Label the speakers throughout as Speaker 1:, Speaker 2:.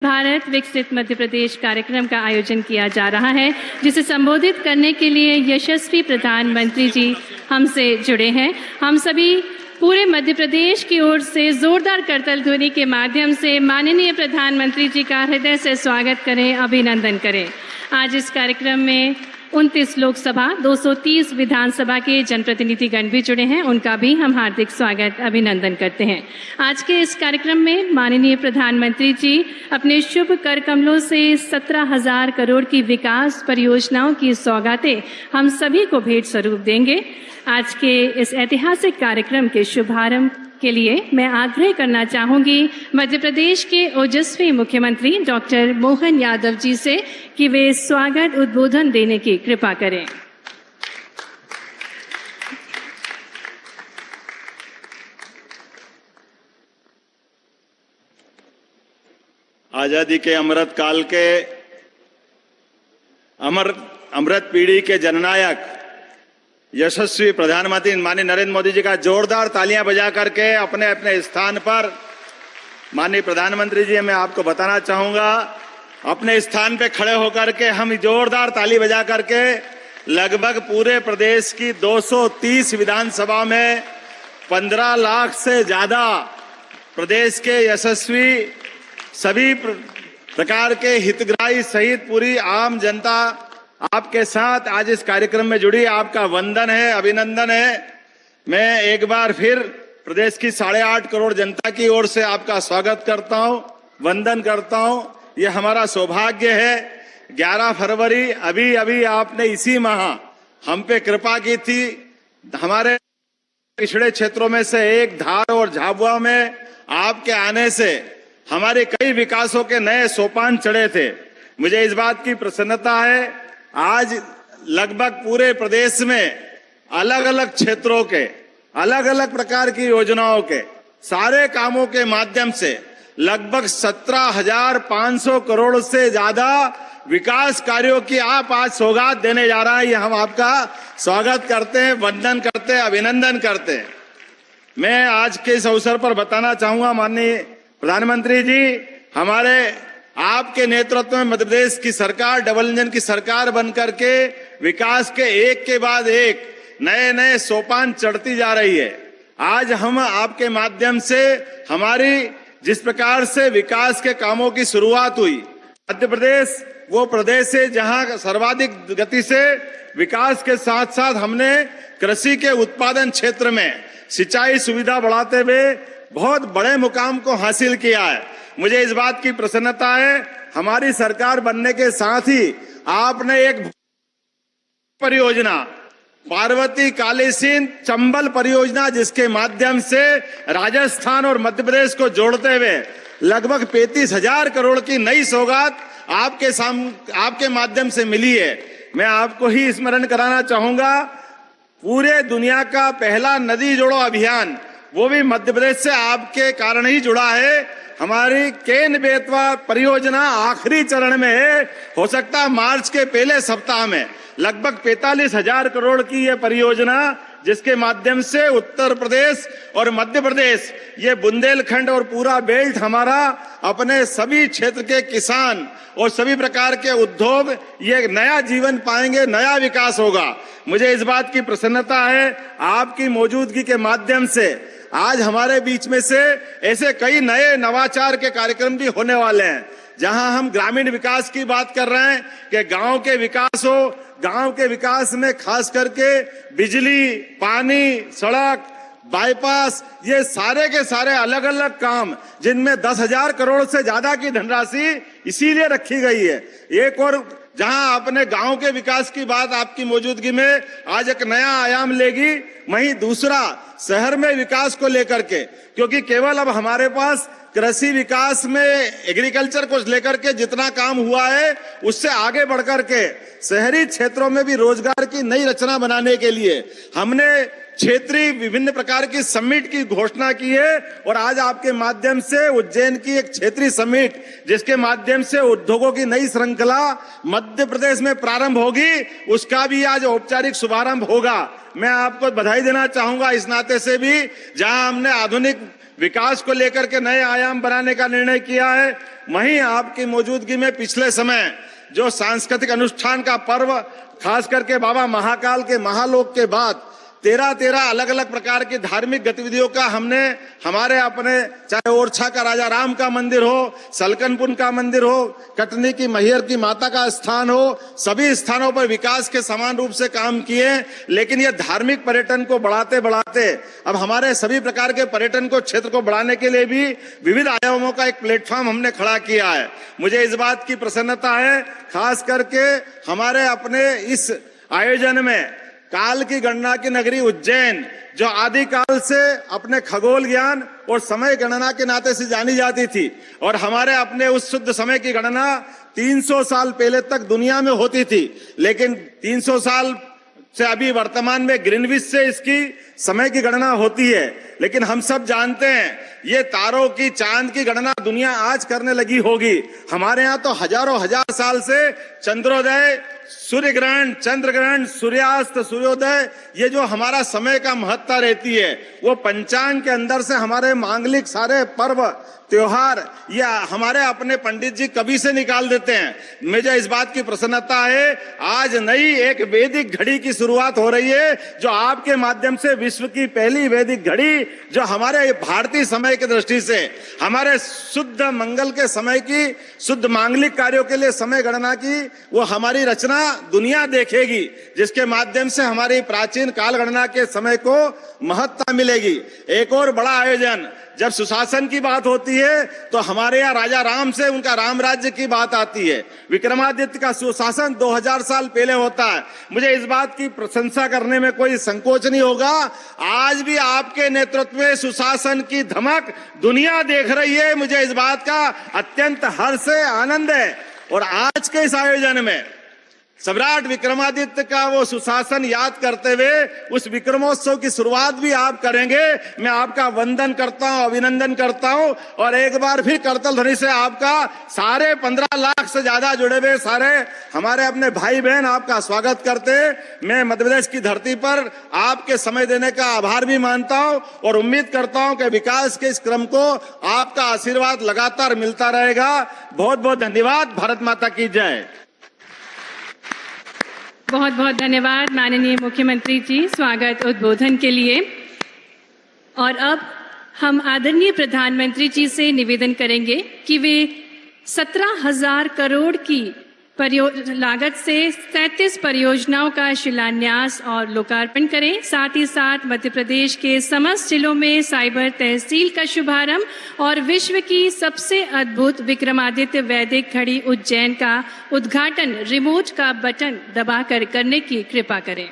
Speaker 1: भारत विकसित मध्य प्रदेश कार्यक्रम का आयोजन किया जा रहा है, जिसे संबोधित करने के लिए यशस्वी प्रधानमंत्री जी हमसे जुड़े हैं। हम सभी पूरे मध्य प्रदेश की ओर से जोरदार करतल ध्वनि के माध्यम से माननीय प्रधानमंत्री जी का हृदय से स्वागत करें, अभिनंदन करें। आज इस कार्यक्रम में 29 लोकसभा 230 विधानसभा के जनप्रतिनिधिगण भी जुड़े हैं, उनका भी हम हार्दिक स्वागत अभिनंदन करते हैं। आज के इस कार्यक्रम में माननीय प्रधानमंत्री जी अपने शुभ कर कमलों से 17,000 करोड़ की विकास परियोजनाओं की सौगातें हम सभी को भेंट स्वरूप देंगे। आज के इस ऐतिहासिक कार्यक्रम के शुभारंभ के लिए मैं आग्रह करना चाहूंगी मध्य प्रदेश के ओजस्वी मुख्यमंत्री डॉक्टर मोहन यादव जी से कि वे स्वागत उद्बोधन देने की कृपा करें।
Speaker 2: आजादी के अमृत काल के अमृत पीढ़ी के जननायक यशस्वी प्रधानमंत्री माननीय नरेंद्र मोदी जी का जोरदार तालियां बजा करके अपने अपने स्थान पर माननीय प्रधानमंत्री जी, मैं आपको बताना चाहूंगा, अपने स्थान पे खड़े होकर के हम जोरदार ताली बजा करके लगभग पूरे प्रदेश की 230 विधानसभा में 15 लाख से ज्यादा प्रदेश के यशस्वी सभी प्रकार के हितग्राही सहित पूरी आम जनता आपके साथ आज इस कार्यक्रम में जुड़ी। आपका वंदन है, अभिनंदन है। मैं एक बार फिर प्रदेश की 8.5 करोड़ जनता की ओर से आपका स्वागत करता हूं, वंदन करता हूं। ये हमारा सौभाग्य है। 11 फरवरी अभी आपने इसी माह हम पे कृपा की थी। हमारे पिछड़े क्षेत्रों में से एक धार और झाबुआ में आपके आने से हमारे कई विकासों के नए सोपान चढ़े थे। मुझे इस बात की प्रसन्नता है, आज लगभग पूरे प्रदेश में अलग अलग क्षेत्रों के अलग अलग प्रकार की योजनाओं के सारे कामों के माध्यम से लगभग 17,500 करोड़ से ज्यादा विकास कार्यों की आप आज सौगात देने जा रहा है। ये हम आपका स्वागत करते हैं, वंदन करते हैं, अभिनंदन करते हैं। मैं आज के इस अवसर पर बताना चाहूंगा माननीय प्रधानमंत्री जी, हमारे आपके नेतृत्व में मध्य प्रदेश की सरकार डबल इंजन की सरकार बनकर के विकास के एक के बाद एक नए नए सोपान चढ़ती जा रही है। आज हम आपके माध्यम से हमारी जिस प्रकार से विकास के कामों की शुरुआत हुई, मध्य प्रदेश वो प्रदेश है जहां सर्वाधिक गति से विकास के साथ साथ हमने कृषि के उत्पादन क्षेत्र में सिंचाई सुविधा बढ़ाते हुए बहुत बड़े मुकाम को हासिल किया है। मुझे इस बात की प्रसन्नता है, हमारी सरकार बनने के साथ ही आपने एक परियोजना पार्वती कालीसिंध चंबल परियोजना, जिसके माध्यम से राजस्थान और मध्य प्रदेश को जोड़ते हुए लगभग 35,000 करोड़ की नई सौगात आपके माध्यम से मिली है। मैं आपको ही स्मरण कराना चाहूंगा, पूरे दुनिया का पहला नदी जोड़ो अभियान वो भी मध्य प्रदेश से आपके कारण ही जुड़ा है। हमारी केन बेतवा परियोजना आखिरी चरण में है, हो सकता है मार्च के पहले सप्ताह में लगभग 45,000 करोड़ की यह परियोजना, जिसके माध्यम से उत्तर प्रदेश और मध्य प्रदेश, ये बुंदेलखंड और पूरा बेल्ट हमारा अपने सभी क्षेत्र के किसान और सभी प्रकार के उद्योग ये नया जीवन पाएंगे, नया विकास होगा। मुझे इस बात की प्रसन्नता है, आपकी मौजूदगी के माध्यम से आज हमारे बीच में से ऐसे कई नए नवाचार के कार्यक्रम भी होने वाले हैं, जहां हम ग्रामीण विकास की बात कर रहे हैं कि गांव के विकास हो। गांव के विकास में खास करके बिजली, पानी, सड़क, बाईपास, ये सारे के सारे अलग अलग काम, जिनमें 10,000 करोड़ से ज्यादा की धनराशि इसीलिए रखी गई है। एक और जहां आपने गांव के विकास की बात आपकी मौजूदगी में आज एक नया आयाम लेगी, वहीं दूसरा शहर में विकास को लेकर के, क्योंकि केवल अब हमारे पास कृषि विकास में एग्रीकल्चर को लेकर के जितना काम हुआ है, उससे आगे बढ़कर के शहरी क्षेत्रों में भी रोजगार की नई रचना बनाने के लिए हमने क्षेत्रीय विभिन्न प्रकार की समिट की घोषणा की है। और आज आपके माध्यम से उज्जैन की एक क्षेत्रीय समिट, जिसके माध्यम से उद्योगों की नई श्रृंखला मध्य प्रदेश में प्रारंभ होगी, उसका भी आज औपचारिक शुभारंभ होगा। मैं आपको बधाई देना चाहूंगा इस नाते से भी, जहां हमने आधुनिक विकास को लेकर के नए आयाम बनाने का निर्णय किया है। वहीं आपकी मौजूदगी में पिछले समय जो सांस्कृतिक अनुष्ठान का पर्व, खास करके बाबा महाकाल के महालोक के बाद 13 अलग अलग प्रकार की धार्मिक गतिविधियों का हमने हमारे अपने, चाहे ओरछा का राजा राम का मंदिर हो, सलकनपुर का मंदिर हो, कटनी की मैहर की माता का स्थान हो, सभी स्थानों पर विकास के समान रूप से काम किए। लेकिन ये धार्मिक पर्यटन को बढ़ाते बढ़ाते अब हमारे सभी प्रकार के पर्यटन को, क्षेत्र को बढ़ाने के लिए भी विविध आयामों का एक प्लेटफॉर्म हमने खड़ा किया है। मुझे इस बात की प्रसन्नता है, खास करके हमारे अपने इस आयोजन में काल की गणना की नगरी उज्जैन, जो आदिकाल से अपने खगोल ज्ञान और समय गणना के नाते से जानी जाती थी, और हमारे अपने उस शुद्ध समय की गणना 300 साल पहले तक दुनिया में होती थी, लेकिन 300 साल से अभी वर्तमान में ग्रीनविच से इसकी समय की गणना होती है। लेकिन हम सब जानते हैं ये तारों की, चांद की गणना दुनिया आज करने लगी होगी। हमारे यहाँ तो हजारों हजार साल से चंद्रोदय, सूर्य ग्रहण, चंद्र ग्रहण, सूर्यास्त, सूर्योदय, ये जो हमारा समय का महत्ता रहती है, वो पंचांग के अंदर से हमारे मांगलिक सारे पर्व त्योहार या हमारे अपने पंडित जी कभी से निकाल देते हैं। मुझे इस बात की प्रसन्नता है, आज नई एक वैदिक घड़ी की शुरुआत हो रही है, जो आपके माध्यम से विश्व की पहली वैदिक घड़ी, जो हमारे भारतीय समय की दृष्टि से हमारे शुद्ध मंगल के समय की, शुद्ध मांगलिक कार्यों के लिए समय गणना की, वो हमारी रचना दुनिया देखेगी, जिसके माध्यम से हमारी प्राचीन काल गणना के समय को महत्ता मिलेगी। एक और बड़ा आयोजन, जब सुशासन की बात होती है तो हमारे यहाँ राजा राम से उनका राम राज्य की बात आती है। विक्रमादित्य का सुशासन 2000 साल पहले होता है। मुझे इस बात की प्रशंसा करने में कोई संकोच नहीं होगा, आज भी आपके नेतृत्व में सुशासन की धमक दुनिया देख रही है। मुझे इस बात का अत्यंत हर्ष है, आनंद है। और आज के इस आयोजन में सम्राट विक्रमादित्य का वो सुशासन याद करते हुए उस विक्रमोत्सव की शुरुआत भी आप करेंगे। मैं आपका वंदन करता हूं, अभिनंदन करता हूं, और एक बार भी करतल ध्वनि से आपका सारे 15 लाख से ज्यादा जुड़े हुए सारे हमारे अपने भाई बहन आपका स्वागत करते। मैं मध्य प्रदेश की धरती पर आपके समय देने का आभार भी मानता हूं और उम्मीद करता हूं कि विकास के इस क्रम को आपका आशीर्वाद लगातार मिलता रहेगा। बहुत बहुत धन्यवाद। भारत माता की जय।
Speaker 1: बहुत बहुत धन्यवाद माननीय मुख्यमंत्री जी स्वागत उद्बोधन के लिए। और अब हम आदरणीय प्रधानमंत्री जी से निवेदन करेंगे कि वे 17,000 करोड़ की लागत से 33 परियोजनाओं का शिलान्यास और लोकार्पण करें। साथ ही साथ मध्य प्रदेश के समस्त जिलों में साइबर तहसील का शुभारंभ और विश्व की सबसे अद्भुत विक्रमादित्य वैदिक घड़ी उज्जैन का उद्घाटन रिमोट का बटन दबाकर करने की कृपा करें।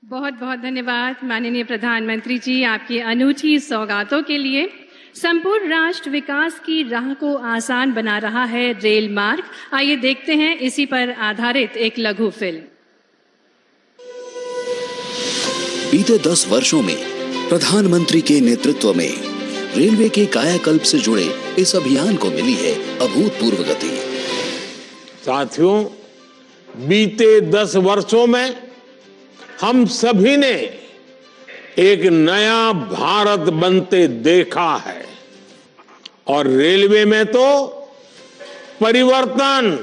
Speaker 1: बहुत बहुत धन्यवाद माननीय प्रधानमंत्री जी आपकी अनूठी सौगातों के लिए। संपूर्ण राष्ट्र विकास की राह को आसान बना रहा है रेल मार्ग। आइए देखते हैं इसी पर आधारित एक लघु फिल्म।
Speaker 3: बीते 10 वर्षों में प्रधानमंत्री के नेतृत्व में रेलवे के कायाकल्प से जुड़े इस अभियान को मिली है अभूतपूर्व गति।
Speaker 4: साथियों, बीते 10 वर्षों में हम सभी ने एक नया भारत बनते देखा है और रेलवे में तो परिवर्तन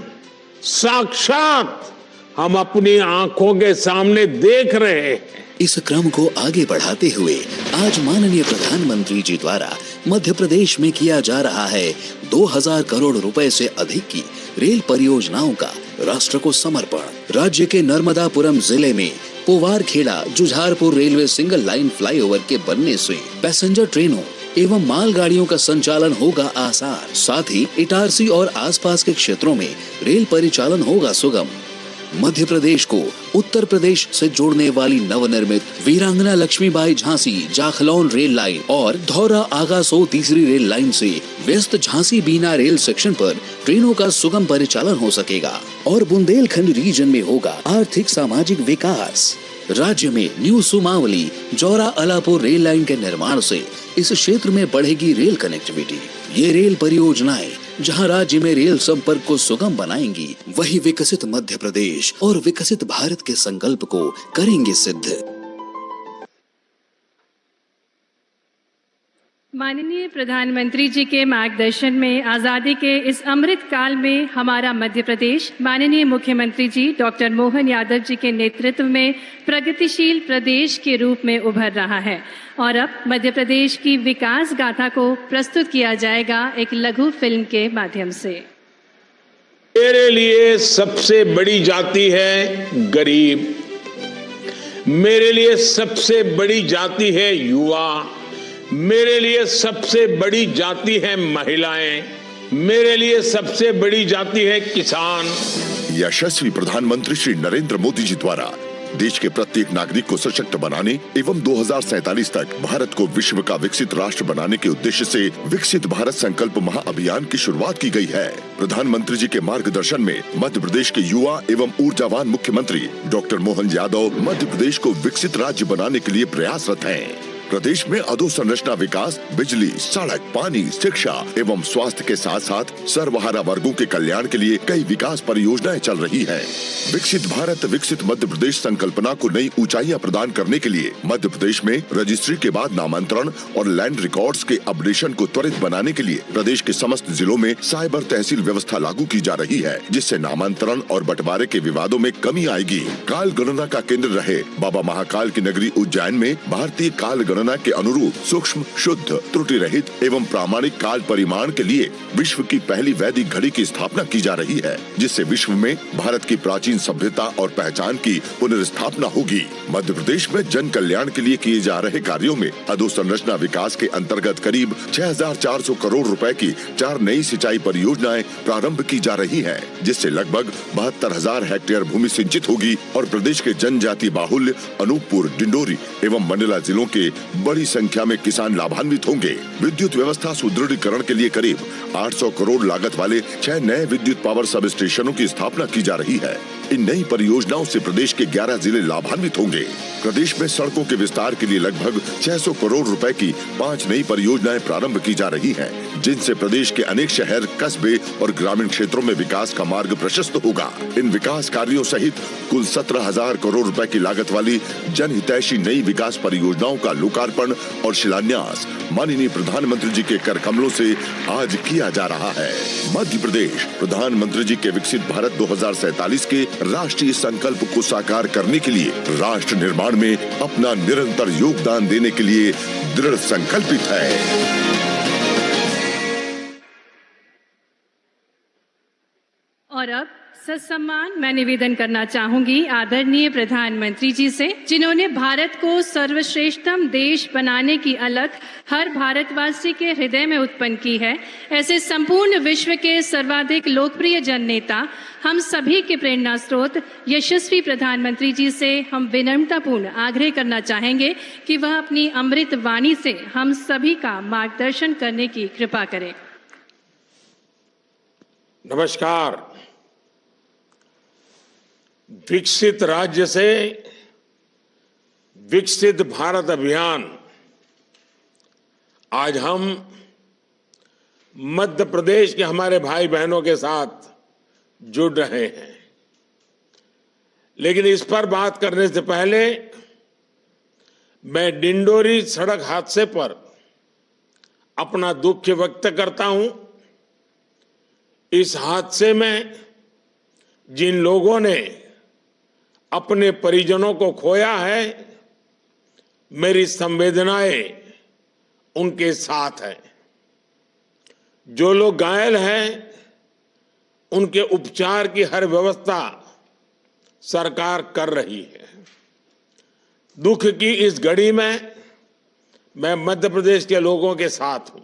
Speaker 4: साक्षात हम अपनी आंखों के सामने देख रहे हैं।
Speaker 3: इस क्रम को आगे बढ़ाते हुए आज माननीय प्रधानमंत्री जी द्वारा मध्य प्रदेश में किया जा रहा है 2000 करोड़ रुपए से अधिक की रेल परियोजनाओं का राष्ट्र को समर्पण। राज्य के नर्मदापुरम जिले में Powarkheda Jujharpur railway single line flyover के बनने से पैसेंजर ट्रेनों एवं मालगाड़ियों का संचालन होगा आसान। साथ ही इटारसी और आसपास के क्षेत्रों में रेल परिचालन होगा सुगम। मध्य प्रदेश को उत्तर प्रदेश से जोड़ने वाली नवनिर्मित वीरांगना लक्ष्मीबाई झांसी जाखलौन रेल लाइन और धौरा आगासो तीसरी रेल लाइन से व्यस्त झांसी बीना रेल सेक्शन पर ट्रेनों का सुगम परिचालन हो सकेगा और बुंदेलखंड रीजन में होगा आर्थिक सामाजिक विकास। राज्य में new Sumawali Jaura Alapur rail line के निर्माण से इस क्षेत्र में बढ़ेगी रेल कनेक्टिविटी। ये रेल परियोजनाएं जहां राज्य में रेल संपर्क को सुगम बनाएंगी, वही विकसित मध्य प्रदेश और विकसित भारत के संकल्प को करेंगे सिद्ध।
Speaker 1: माननीय प्रधानमंत्री जी के मार्गदर्शन में आज़ादी के इस अमृत काल में हमारा मध्य प्रदेश माननीय मुख्यमंत्री जी डॉक्टर मोहन यादव जी के नेतृत्व में प्रगतिशील प्रदेश के रूप में उभर रहा है और अब मध्य प्रदेश की विकास गाथा को प्रस्तुत किया जाएगा एक लघु फिल्म के माध्यम से।
Speaker 4: मेरे लिए सबसे बड़ी जाति है गरीब, मेरे लिए सबसे बड़ी जाति है युवा, मेरे लिए सबसे बड़ी जाति है महिलाएं, मेरे लिए सबसे बड़ी जाति है किसान।
Speaker 5: यशस्वी प्रधानमंत्री श्री नरेंद्र मोदी जी द्वारा देश के प्रत्येक नागरिक को सशक्त बनाने एवं 2047 तक भारत को विश्व का विकसित राष्ट्र बनाने के उद्देश्य से विकसित भारत संकल्प महाअभियान की शुरुआत की गई है। प्रधानमंत्री जी के मार्गदर्शन में मध्य प्रदेश के युवा एवं ऊर्जावान मुख्यमंत्री डॉक्टर मोहन यादव मध्य प्रदेश को विकसित राज्य बनाने के लिए प्रयासरत हैं। प्रदेश में अधोसंरचना विकास, बिजली, सड़क, पानी, शिक्षा एवं स्वास्थ्य के साथ साथ सर्वहारा वर्गों के कल्याण के लिए कई विकास परियोजनाएं चल रही हैं। विकसित भारत विकसित मध्य प्रदेश संकल्पना को नई ऊंचाइयां प्रदान करने के लिए मध्य प्रदेश में रजिस्ट्री के बाद नामांतरण और लैंड रिकॉर्ड्स के अपडेशन को त्वरित बनाने के लिए प्रदेश के समस्त जिलों में साइबर तहसील व्यवस्था लागू की जा रही है, जिससे नामांतरण और बंटवारे के विवादों में कमी आएगी। काल गणना का केंद्र रहे बाबा महाकाल की नगरी उज्जैन में भारतीय काल गणना के अनुरूप सूक्ष्म, शुद्ध, त्रुटि रहित एवं प्रामाणिक काल परिमाण के लिए विश्व की पहली वैदिक घड़ी की स्थापना की जा रही है, जिससे विश्व में भारत की प्राचीन सभ्यता और पहचान की पुनर्स्थापना होगी। मध्य प्रदेश में जन कल्याण के लिए किए जा रहे कार्यों में अधोसंरचना विकास के अंतर्गत करीब 6400 करोड़ रुपए की 4 नई सिंचाई परियोजनाएं प्रारंभ की जा रही है, जिससे लगभग 72,000 हेक्टेयर भूमि सिंचित होगी और प्रदेश के जनजाति बाहुल्य अनूपपुर, डिंडोरी एवं मंडला जिलों के बड़ी संख्या में किसान लाभान्वित होंगे। विद्युत व्यवस्था सुदृढ़ीकरण के लिए करीब 800 करोड़ लागत वाले 6 नए विद्युत पावर सब स्टेशनों की स्थापना की जा रही है। इन नई परियोजनाओं से प्रदेश के 11 जिले लाभान्वित होंगे। प्रदेश में सड़कों के विस्तार के लिए लगभग 600 करोड़ रुपए की 5 नई परियोजनाएं प्रारंभ की जा रही हैं, जिनसे प्रदेश के अनेक शहर, कस्बे और ग्रामीण क्षेत्रों में विकास का मार्ग प्रशस्त होगा। इन विकास कार्यों सहित कुल 17,000 करोड़ रुपए की लागत वाली जनहितैषी नई विकास परियोजनाओं का लोकार्पण और शिलान्यास माननीय प्रधानमंत्री जी के कर कमलों से आज किया जा रहा है। मध्य प्रदेश प्रधानमंत्री जी के विकसित भारत 2047 के राष्ट्रीय संकल्प को साकार करने के लिए राष्ट्र निर्माण में अपना निरंतर योगदान देने के लिए दृढ़ संकल्पित है।
Speaker 1: और अब सत्सम्मान मैं निवेदन करना चाहूंगी आदरणीय प्रधानमंत्री जी से, जिन्होंने भारत को सर्वश्रेष्ठतम देश बनाने की अलख हर भारतवासी के हृदय में उत्पन्न की है। ऐसे संपूर्ण विश्व के सर्वाधिक लोकप्रिय जन नेता, हम सभी के प्रेरणा स्रोत यशस्वी प्रधानमंत्री जी से हम विनम्रतापूर्ण आग्रह करना चाहेंगे कि वह अपनी अमृत वाणी से हम सभी का मार्गदर्शन करने की कृपा करें।
Speaker 4: नमस्कार। विकसित राज्य से विकसित भारत अभियान आज हम मध्य प्रदेश के हमारे भाई बहनों के साथ जुड़ रहे हैं। लेकिन इस पर बात करने से पहले मैं डिंडोरी सड़क हादसे पर अपना दुख व्यक्त करता हूं। इस हादसे में जिन लोगों ने अपने परिजनों को खोया है, मेरी संवेदनाएं उनके साथ है। जो लोग घायल हैं, उनके उपचार की हर व्यवस्था सरकार कर रही है। दुख की इस घड़ी में मैं मध्य प्रदेश के लोगों के साथ हूं।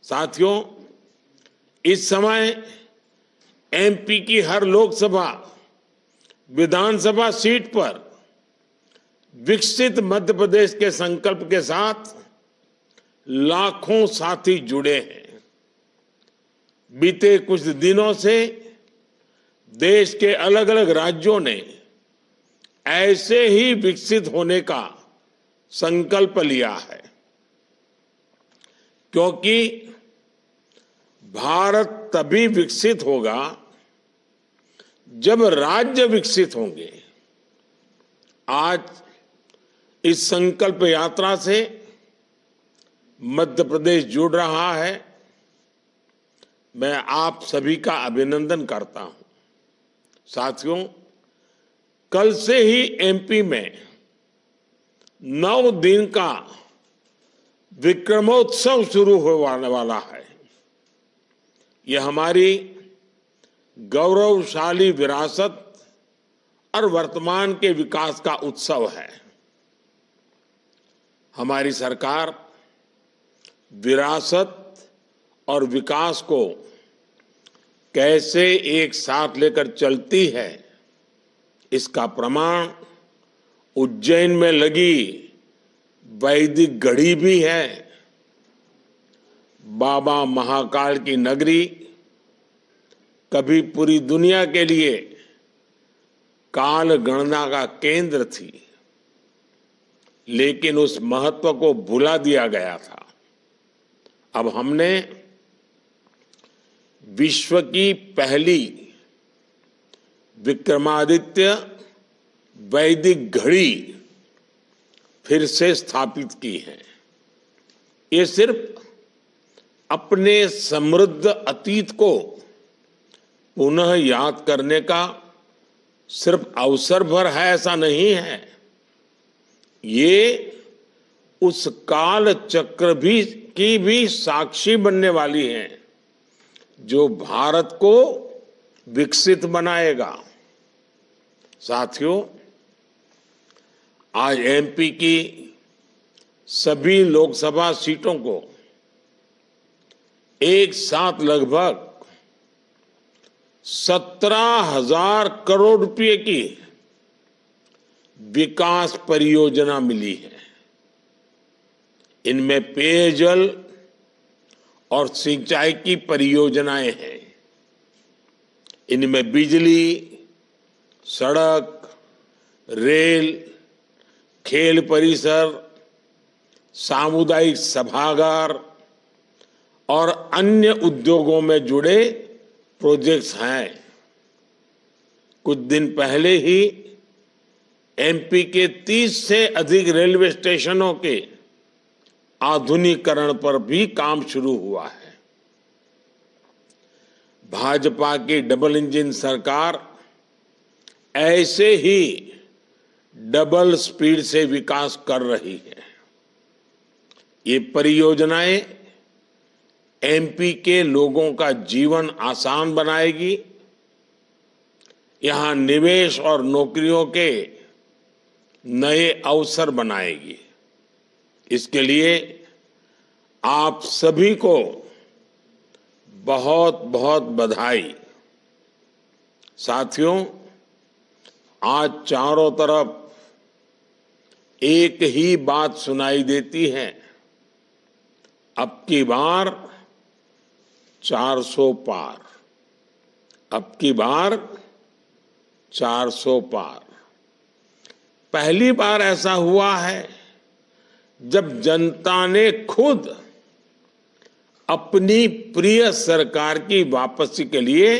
Speaker 4: साथियों, इस समय एमपी की हर लोकसभा विधानसभा सीट पर विकसित मध्य प्रदेश के संकल्प के साथ लाखों साथी जुड़े हैं। बीते कुछ दिनों से देश के अलग अलग राज्यों ने ऐसे ही विकसित होने का संकल्प लिया है, क्योंकि भारत तभी विकसित होगा जब राज्य विकसित होंगे। आज इस संकल्प यात्रा से मध्य प्रदेश जुड़ रहा है। मैं आप सभी का अभिनंदन करता हूं। साथियों, कल से ही एमपी में 9 दिन का विक्रमोत्सव शुरू होने वाला है। यह हमारी गौरवशाली विरासत और वर्तमान के विकास का उत्सव है। हमारी सरकार विरासत और विकास को कैसे एक साथ लेकर चलती है, इसका प्रमाण उज्जैन में लगी वैदिक घड़ी भी है। बाबा महाकाल की नगरी कभी पूरी दुनिया के लिए काल गणना का केंद्र थी, लेकिन उस महत्व को भुला दिया गया था। अब हमने विश्व की पहली विक्रमादित्य वैदिक घड़ी फिर से स्थापित की है। ये सिर्फ अपने समृद्ध अतीत को पुनः याद करने का सिर्फ अवसर भर है, ऐसा नहीं है। ये उस काल चक्र की भी साक्षी बनने वाली है जो भारत को विकसित बनाएगा। साथियों, आज एमपी की सभी लोकसभा सीटों को एक साथ लगभग 17,000 करोड़ रुपए की विकास परियोजना मिली है। इनमें पेयजल और सिंचाई की परियोजनाएं हैं। इनमें बिजली, सड़क, रेल, खेल परिसर, सामुदायिक सभागार और अन्य उद्योगों में जुड़े प्रोजेक्ट्स हैं। कुछ दिन पहले ही एमपी के 30 से अधिक रेलवे स्टेशनों के आधुनिकीकरण पर भी काम शुरू हुआ है। भाजपा की डबल इंजन सरकार ऐसे ही डबल स्पीड से विकास कर रही है। ये परियोजनाएं एमपी के लोगों का जीवन आसान बनाएगी, यहां निवेश और नौकरियों के नए अवसर बनाएगी। इसके लिए आप सभी को बहुत बहुत बधाई। साथियों, आज चारों तरफ एक ही बात सुनाई देती है, अब की बार 400 पार, अब की बार 400 पार। पहली बार ऐसा हुआ है जब जनता ने खुद अपनी प्रिय सरकार की वापसी के लिए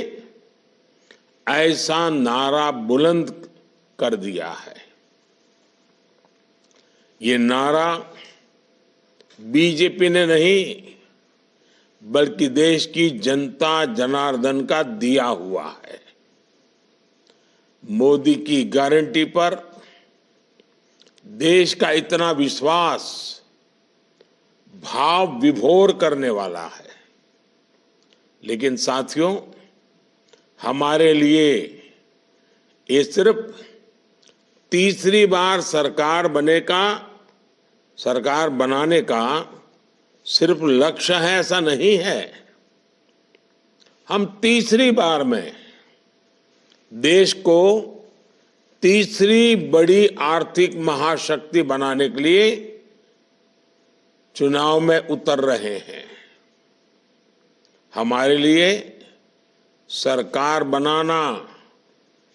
Speaker 4: ऐसा नारा बुलंद कर दिया है। ये नारा बीजेपी ने नहीं बल्कि देश की जनता जनार्दन का दिया हुआ है। मोदी की गारंटी पर देश का इतना विश्वास भाव विभोर करने वाला है। लेकिन साथियों, हमारे लिए ये सिर्फ तीसरी बार सरकार बनाने का सिर्फ लक्ष्य है, ऐसा नहीं है। हम तीसरी बार में देश को तीसरी बड़ी आर्थिक महाशक्ति बनाने के लिए चुनाव में उतर रहे हैं। हमारे लिए सरकार बनाना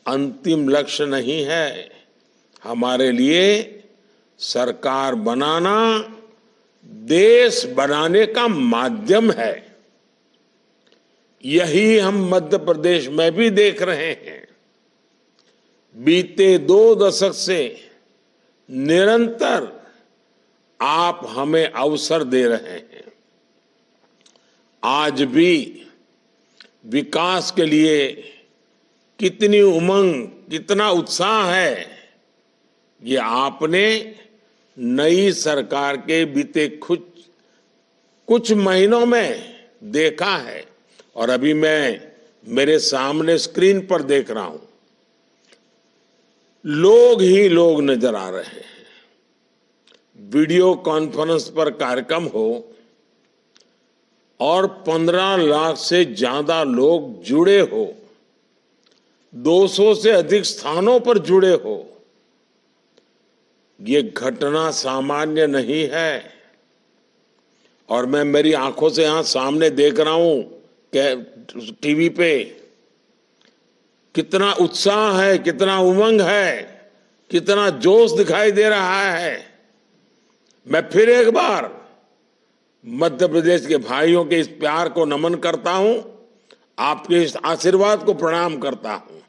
Speaker 4: अंतिम लक्ष्य नहीं है, हमारे लिए सरकार बनाना देश बनाने का माध्यम है। यही हम मध्य प्रदेश में भी देख रहे हैं। बीते 2 दशक से निरंतर आप हमें अवसर दे रहे हैं। आज भी विकास के लिए कितनी उमंग, कितना उत्साह है, ये आपने नई सरकार के बीते कुछ महीनों में देखा है और अभी मैं मेरे सामने स्क्रीन पर देख रहा हूं। लोग ही लोग नजर आ रहे हैं। वीडियो कॉन्फ्रेंस पर कार्यक्रम हो और 15 लाख से ज्यादा लोग जुड़े हो, 200 से अधिक स्थानों पर जुड़े हो, ये घटना सामान्य नहीं है। और मैं मेरी आंखों से यहां सामने देख रहा हूं कि टीवी पे कितना उत्साह है, कितना उमंग है, कितना जोश दिखाई दे रहा है। मैं फिर एक बार मध्य प्रदेश के भाइयों के इस प्यार को नमन करता हूं, आपके इस आशीर्वाद को प्रणाम करता हूं।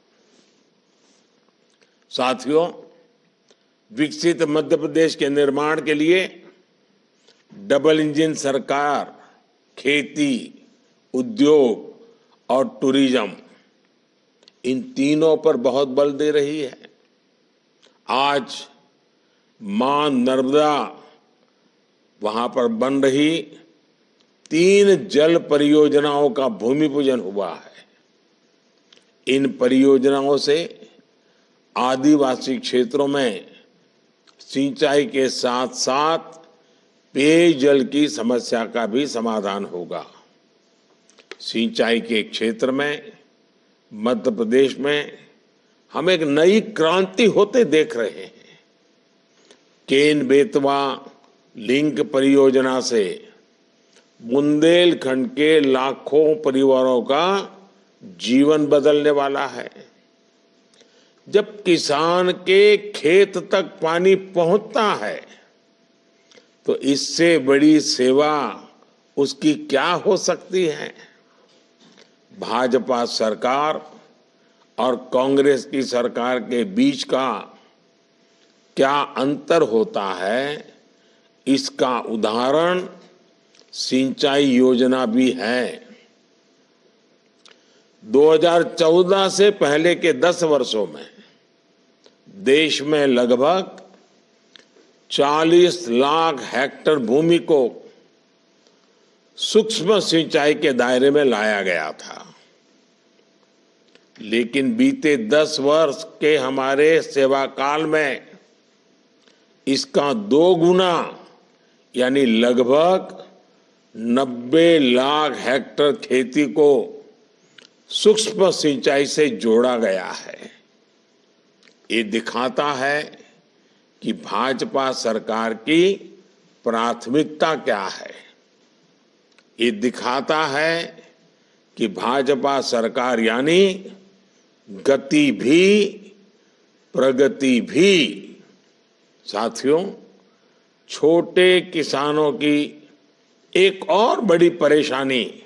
Speaker 4: साथियों, विकसित मध्य प्रदेश के निर्माण के लिए डबल इंजन सरकार खेती, उद्योग और टूरिज्म, इन तीनों पर बहुत बल दे रही है। आज मां नर्मदा, वहां पर बन रही 3 जल परियोजनाओं का भूमि पूजन हुआ है। इन परियोजनाओं से आदिवासी क्षेत्रों में सिंचाई के साथ साथ पेयजल की समस्या का भी समाधान होगा। सिंचाई के क्षेत्र में मध्य प्रदेश में हम एक नई क्रांति होते देख रहे हैं। केन बेतवा लिंक परियोजना से बुंदेलखंड के लाखों परिवारों का जीवन बदलने वाला है। जब किसान के खेत तक पानी पहुंचता है तो इससे बड़ी सेवा उसकी क्या हो सकती है। भाजपा सरकार और कांग्रेस की सरकार के बीच का क्या अंतर होता है, इसका उदाहरण सिंचाई योजना भी है। 2014 से पहले के 10 वर्षों में देश में लगभग 40 लाख हेक्टेयर भूमि को सूक्ष्म सिंचाई के दायरे में लाया गया था। लेकिन बीते 10 वर्ष के हमारे सेवा काल में इसका 2 गुना यानी लगभग 90 लाख हेक्टेयर खेती को सूक्ष्म सिंचाई से जोड़ा गया है। ये दिखाता है कि भाजपा सरकार की प्राथमिकता क्या है। ये दिखाता है कि भाजपा सरकार यानी गति भी प्रगति भी साथियों, छोटे किसानों की एक और बड़ी परेशानी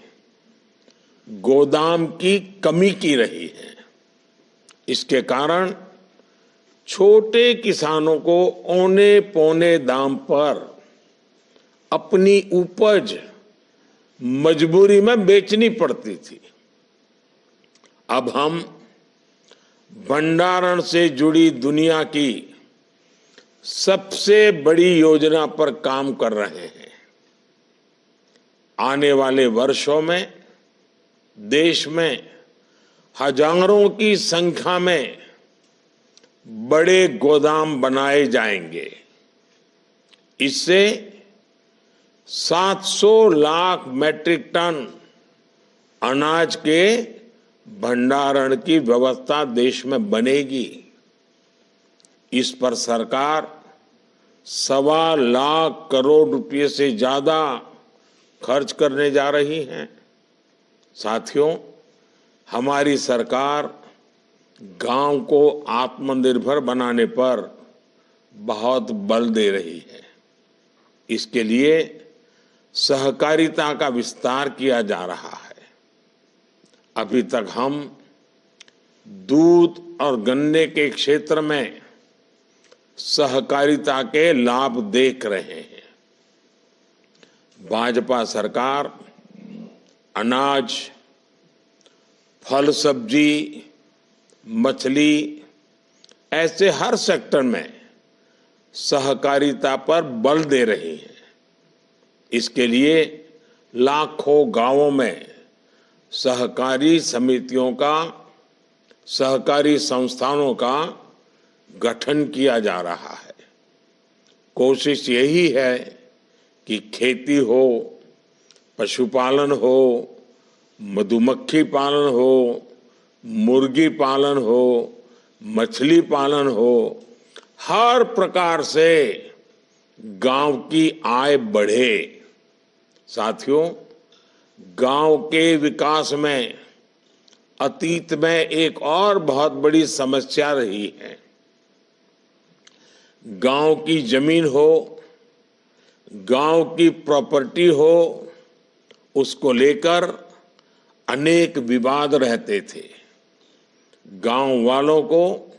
Speaker 4: गोदाम की कमी की रही है। इसके कारण छोटे किसानों को औने पौने दाम पर अपनी उपज मजबूरी में बेचनी पड़ती थी। अब हम भंडारण से जुड़ी दुनिया की सबसे बड़ी योजना पर काम कर रहे हैं। आने वाले वर्षों में देश में हजारों की संख्या में बड़े गोदाम बनाए जाएंगे। इससे 700 लाख मैट्रिक टन अनाज के भंडारण की व्यवस्था देश में बनेगी। इस पर सरकार 1.25 लाख करोड़ रुपए से ज्यादा खर्च करने जा रही है। साथियों, हमारी सरकार गांव को आत्मनिर्भर बनाने पर बहुत बल दे रही है। इसके लिए सहकारिता का विस्तार किया जा रहा है। अभी तक हम दूध और गन्ने के क्षेत्र में सहकारिता के लाभ देख रहे हैं। भाजपा सरकार अनाज, फल सब्जी, मछली ऐसे हर सेक्टर में सहकारिता पर बल दे रही है। इसके लिए लाखों गांवों में सहकारी समितियों का, सहकारी संस्थानों का गठन किया जा रहा है। कोशिश यही है कि खेती हो, पशुपालन हो, मधुमक्खी पालन हो, मुर्गी पालन हो, मछली पालन हो, हर प्रकार से गांव की आय बढ़े। साथियों, गांव के विकास में अतीत में एक और बहुत बड़ी समस्या रही है। गांव की जमीन हो, गांव की प्रॉपर्टी हो, उसको लेकर अनेक विवाद रहते थे। गांव वालों को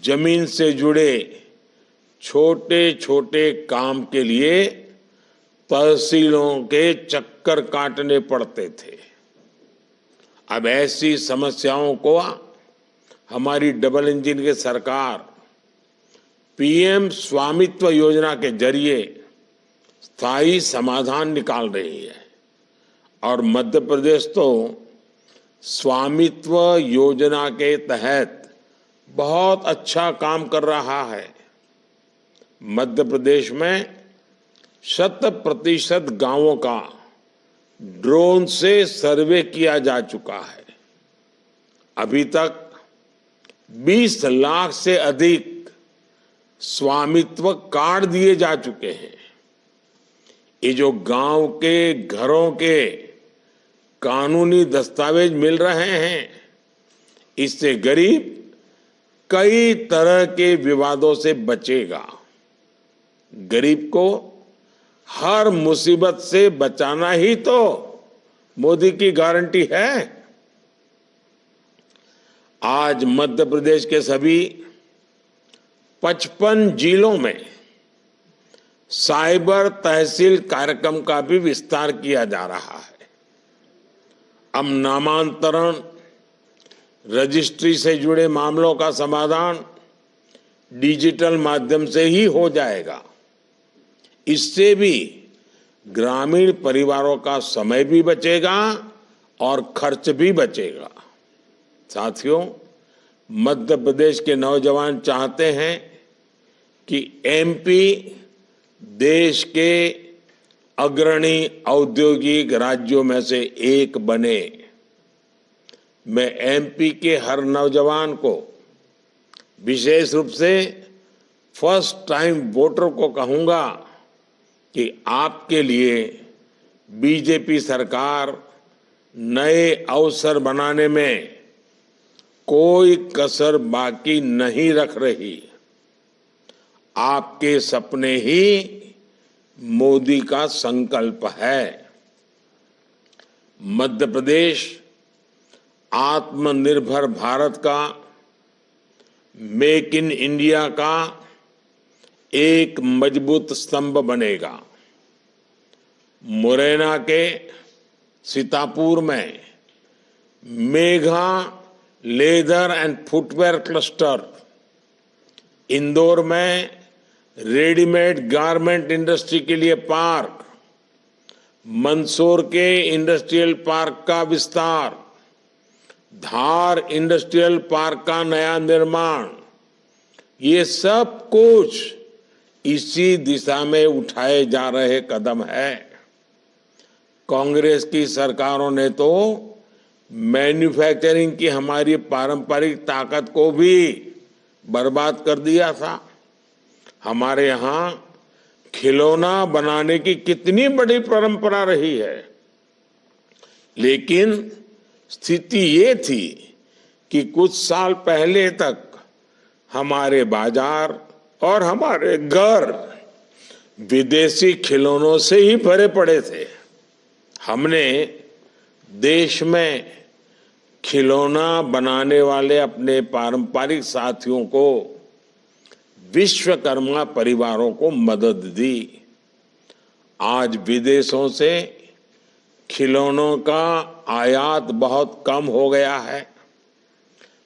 Speaker 4: जमीन से जुड़े छोटे छोटे काम के लिए तहसीलों के चक्कर काटने पड़ते थे। अब ऐसी समस्याओं को हमारी डबल इंजन की सरकार पीएम स्वामित्व योजना के जरिए स्थायी समाधान निकाल रही है। और मध्य प्रदेश तो स्वामित्व योजना के तहत बहुत अच्छा काम कर रहा है। मध्य प्रदेश में 100% गांवों का ड्रोन से सर्वे किया जा चुका है। अभी तक 20 लाख से अधिक स्वामित्व कार्ड दिए जा चुके हैं। ये जो गांव के घरों के कानूनी दस्तावेज मिल रहे हैं, इससे गरीब कई तरह के विवादों से बचेगा। गरीब को हर मुसीबत से बचाना ही तो मोदी की गारंटी है। आज मध्य प्रदेश के सभी 55 जिलों में साइबर तहसील कार्यक्रम का भी विस्तार किया जा रहा है। अब नामांतरण, रजिस्ट्री से जुड़े मामलों का समाधान डिजिटल माध्यम से ही हो जाएगा। इससे भी ग्रामीण परिवारों का समय भी बचेगा और खर्च भी बचेगा। साथियों, मध्य प्रदेश के नौजवान चाहते हैं कि एमपी देश के अग्रणी औद्योगिक राज्यों में से एक बने। मैं एमपी के हर नौजवान को, विशेष रूप से फर्स्ट टाइम वोटर को कहूंगा कि आपके लिए बीजेपी सरकार नए अवसर बनाने में कोई कसर बाकी नहीं रख रही। आपके सपने ही मोदी का संकल्प है। मध्य प्रदेश आत्मनिर्भर भारत का, मेक इन इंडिया का एक मजबूत स्तंभ बनेगा। मुरैना के सीतापुर में Megha leather and footwear cluster, Indore में रेडीमेड गारमेंट इंडस्ट्री के लिए पार्क, मंदसौर के इंडस्ट्रियल पार्क का विस्तार, धार इंडस्ट्रियल पार्क का नया निर्माण, ये सब कुछ इसी दिशा में उठाए जा रहे कदम है। कांग्रेस की सरकारों ने तो मैन्युफैक्चरिंग की हमारी पारंपरिक ताकत को भी बर्बाद कर दिया था। हमारे यहाँ खिलौना बनाने की कितनी बड़ी परंपरा रही है, लेकिन स्थिति ये थी कि कुछ साल पहले तक हमारे बाजार और हमारे घर विदेशी खिलौनों से ही भरे पड़े थे। हमने देश में खिलौना बनाने वाले अपने पारंपरिक साथियों को, विश्वकर्मा परिवारों को मदद दी। आज विदेशों से खिलौनों का आयात बहुत कम हो गया है,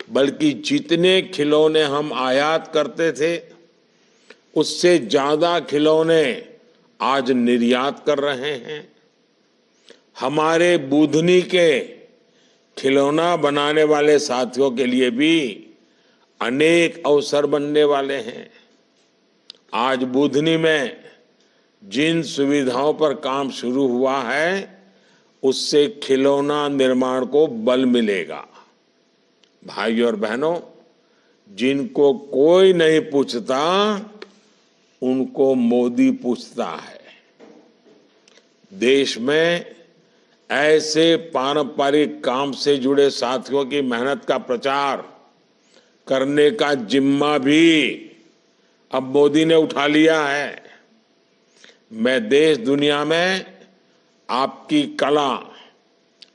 Speaker 4: बल्कि जितने खिलौने हम आयात करते थे उससे ज्यादा खिलौने आज निर्यात कर रहे हैं। हमारे बुधनी के खिलौना बनाने वाले साथियों के लिए भी अनेक अवसर बनने वाले हैं। आज बुधनी में जिन सुविधाओं पर काम शुरू हुआ है उससे खिलौना निर्माण को बल मिलेगा। भाइयों और बहनों, जिनको कोई नहीं पूछता उनको मोदी पूछता है। देश में ऐसे पारंपरिक काम से जुड़े साथियों की मेहनत का प्रचार करने का जिम्मा भी अब मोदी ने उठा लिया है। मैं देश दुनिया में आपकी कला,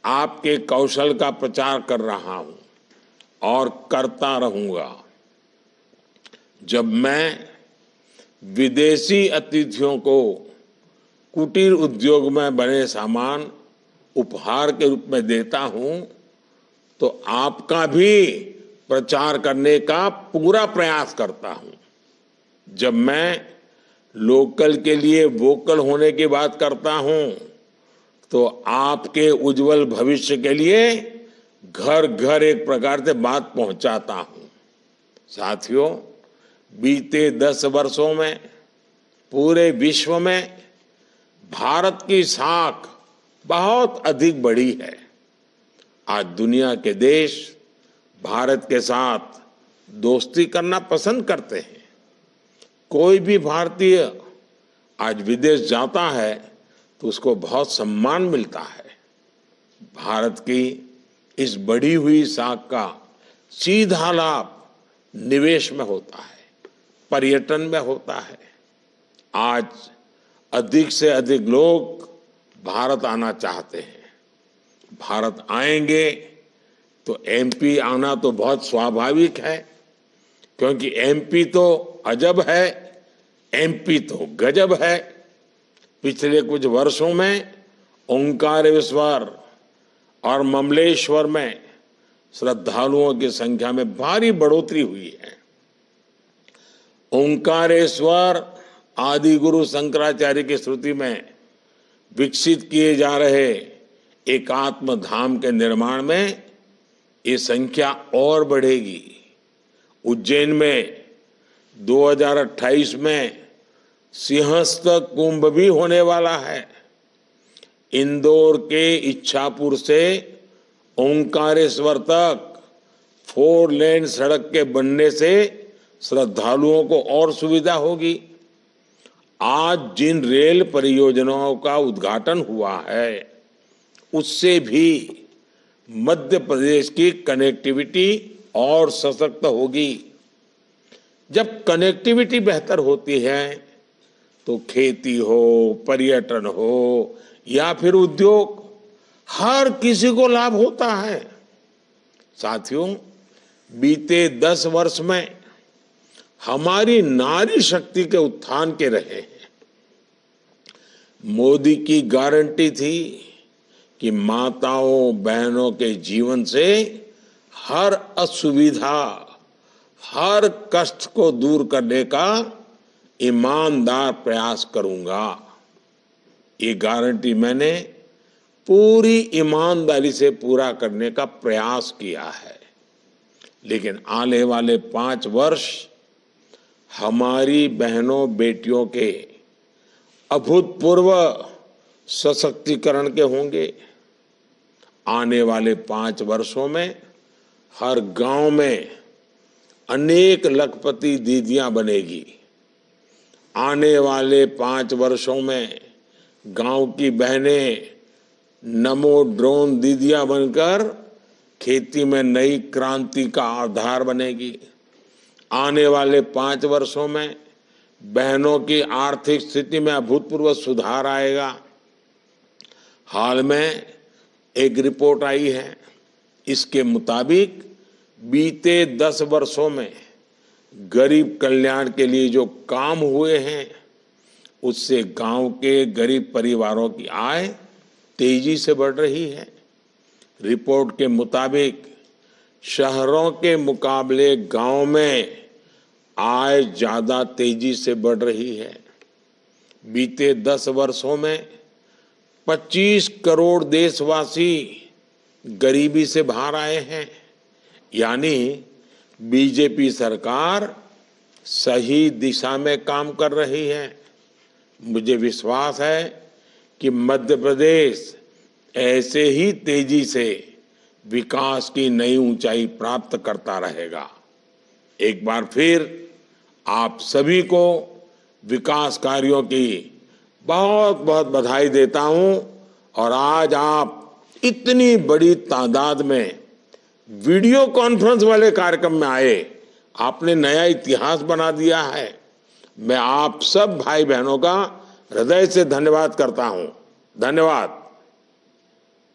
Speaker 4: आपके कौशल का प्रचार कर रहा हूं और करता रहूंगा। जब मैं विदेशी अतिथियों को कुटीर उद्योग में बने सामान उपहार के रूप में देता हूं, तो आपका भी प्रचार करने का पूरा प्रयास करता हूं। जब मैं लोकल के लिए वोकल होने की बात करता हूं, तो आपके उज्जवल भविष्य के लिए घर घर एक प्रकार से बात पहुंचाता हूं। साथियों, बीते 10 वर्षों में पूरे विश्व में भारत की साख बहुत अधिक बढ़ी है। आज दुनिया के देश भारत के साथ दोस्ती करना पसंद करते हैं। कोई भी भारतीय आज विदेश जाता है तो उसको बहुत सम्मान मिलता है। भारत की इस बढ़ी हुई साख का सीधा लाभ निवेश में होता है, पर्यटन में होता है। आज अधिक से अधिक लोग भारत आना चाहते हैं। भारत आएंगे तो एमपी आना तो बहुत स्वाभाविक है, क्योंकि एमपी तो अजब है, एमपी तो गजब है। पिछले कुछ वर्षों में ओंकारेश्वर और ममलेश्वर में श्रद्धालुओं की संख्या में भारी बढ़ोतरी हुई है। ओंकारेश्वर आदि गुरु शंकराचार्य की स्मृति में विकसित किए जा रहे एकात्म धाम के निर्माण में ये संख्या और बढ़ेगी। उज्जैन में 2028 में सिंहस्थ कुंभ भी होने वाला है। इंदौर के इच्छापुर से ओंकारेश्वर तक 4 लेन सड़क के बनने से श्रद्धालुओं को और सुविधा होगी। आज जिन रेल परियोजनाओं का उद्घाटन हुआ है उससे भी मध्य प्रदेश की कनेक्टिविटी और सशक्त होगी। जब कनेक्टिविटी बेहतर होती है तो खेती हो, पर्यटन हो या फिर उद्योग, हर किसी को लाभ होता है। साथियों, बीते 10 वर्ष में हमारी नारी शक्ति के उत्थान के रहे हैं। मोदी की गारंटी थी कि माताओं बहनों के जीवन से हर असुविधा, हर कष्ट को दूर करने का ईमानदार प्रयास करूंगा। ये गारंटी मैंने पूरी ईमानदारी से पूरा करने का प्रयास किया है। लेकिन आने वाले 5 वर्ष हमारी बहनों बेटियों के अभूतपूर्व सशक्तिकरण के होंगे। आने वाले 5 वर्षों में हर गांव में अनेक लखपति दीदियां बनेगी। आने वाले 5 वर्षों में गांव की बहनें नमो ड्रोन दीदियां बनकर खेती में नई क्रांति का आधार बनेगी। आने वाले 5 वर्षों में बहनों की आर्थिक स्थिति में अभूतपूर्व सुधार आएगा। हाल में एक रिपोर्ट आई है, इसके मुताबिक बीते 10 वर्षों में गरीब कल्याण के लिए जो काम हुए हैं उससे गांव के गरीब परिवारों की आय तेजी से बढ़ रही है। रिपोर्ट के मुताबिक शहरों के मुकाबले गांव में आय ज्यादा तेजी से बढ़ रही है। बीते 10 वर्षों में 25 करोड़ देशवासी गरीबी से बाहर आए हैं। यानी बीजेपी सरकार सही दिशा में काम कर रही है। मुझे विश्वास है कि मध्य प्रदेश ऐसे ही तेजी से विकास की नई ऊंचाई प्राप्त करता रहेगा। एक बार फिर आप सभी को विकास कार्यों की बहुत बहुत बधाई देता हूं। और आज आप इतनी बड़ी तादाद में वीडियो कॉन्फ्रेंस वाले कार्यक्रम में आए, आपने नया इतिहास बना दिया है। मैं आप सब भाई बहनों का हृदय से धन्यवाद करता हूं। धन्यवाद।